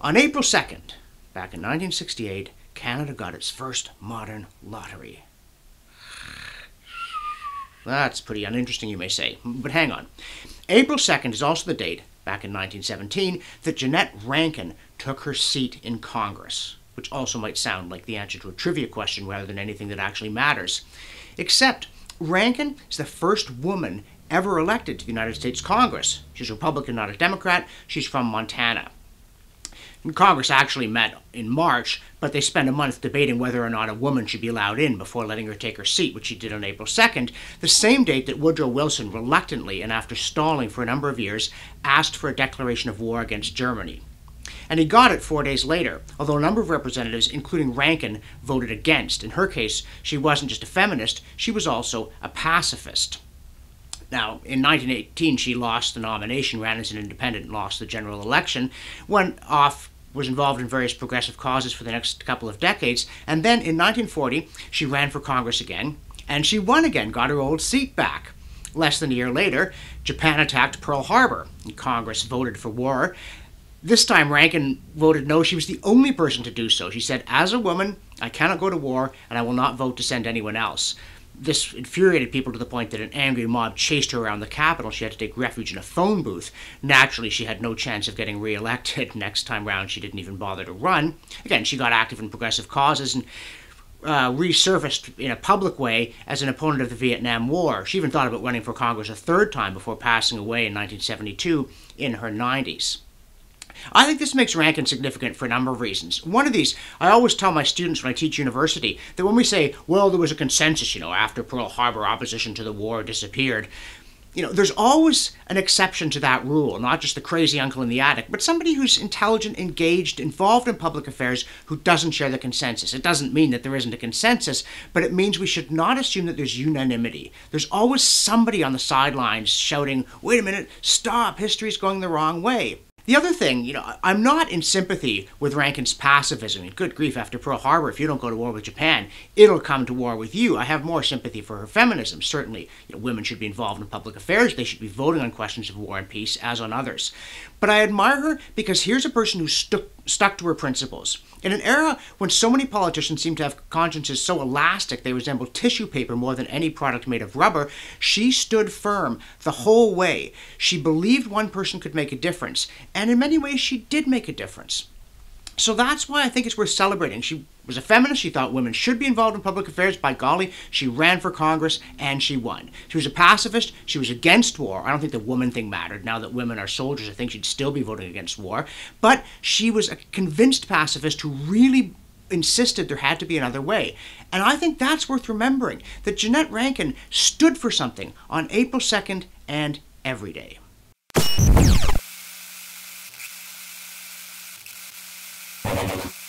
On April 2nd, back in 1968, Canada got its first modern lottery. That's pretty uninteresting, you may say, but hang on. April 2nd is also the date, back in 1917, that Jeannette Rankin took her seat in Congress, which also might sound like the answer to a trivia question rather than anything that actually matters. Except, Rankin is the first woman ever elected to the United States Congress. She's a Republican, not a Democrat. She's from Montana. Congress actually met in March, but they spent a month debating whether or not a woman should be allowed in before letting her take her seat, which she did on April 2nd, the same date that Woodrow Wilson reluctantly, and after stalling for a number of years, asked for a declaration of war against Germany. And he got it 4 days later, although a number of representatives, including Rankin, voted against. In her case, she wasn't just a feminist, she was also a pacifist. Now, in 1918, she lost the nomination, ran as an independent, and lost the general election, was involved in various progressive causes for the next couple of decades, and then in 1940, she ran for Congress again, and she won again, got her old seat back. Less than a year later, Japan attacked Pearl Harbor, and Congress voted for war. This time, Rankin voted no. She was the only person to do so. She said, as a woman, I cannot go to war, and I will not vote to send anyone else. This infuriated people to the point that an angry mob chased her around the Capitol. She had to take refuge in a phone booth. Naturally, she had no chance of getting re-elected. Next time round, she didn't even bother to run. Again, she got active in progressive causes and resurfaced in a public way as an opponent of the Vietnam War. She even thought about running for Congress a third time before passing away in 1972 in her 90s. I think this makes Rankin significant for a number of reasons. One of these, I always tell my students when I teach university that when we say, well, there was a consensus, after Pearl Harbor, opposition to the war disappeared, there's always an exception to that rule, not just the crazy uncle in the attic, but somebody who's intelligent, engaged, involved in public affairs who doesn't share the consensus. It doesn't mean that there isn't a consensus, but it means we should not assume that there's unanimity. There's always somebody on the sidelines shouting, wait a minute, stop, history's going the wrong way. The other thing, I'm not in sympathy with Rankin's pacifism. Good grief, after Pearl Harbor, if you don't go to war with Japan, it'll come to war with you. I have more sympathy for her feminism. Certainly, women should be involved in public affairs. They should be voting on questions of war and peace, as on others. But I admire her because here's a person who stuck to her principles. In an era when so many politicians seem to have consciences so elastic they resemble tissue paper more than any product made of rubber, she stood firm the whole way. She believed one person could make a difference, and in many ways she did make a difference. So that's why I think it's worth celebrating. She was a feminist. She thought women should be involved in public affairs. By golly, she ran for Congress and she won. She was a pacifist. She was against war. I don't think the woman thing mattered. Now that women are soldiers, I think she'd still be voting against war. But she was a convinced pacifist who really insisted there had to be another way. And I think that's worth remembering, that Jeannette Rankin stood for something on April 2nd and every day. Thank you.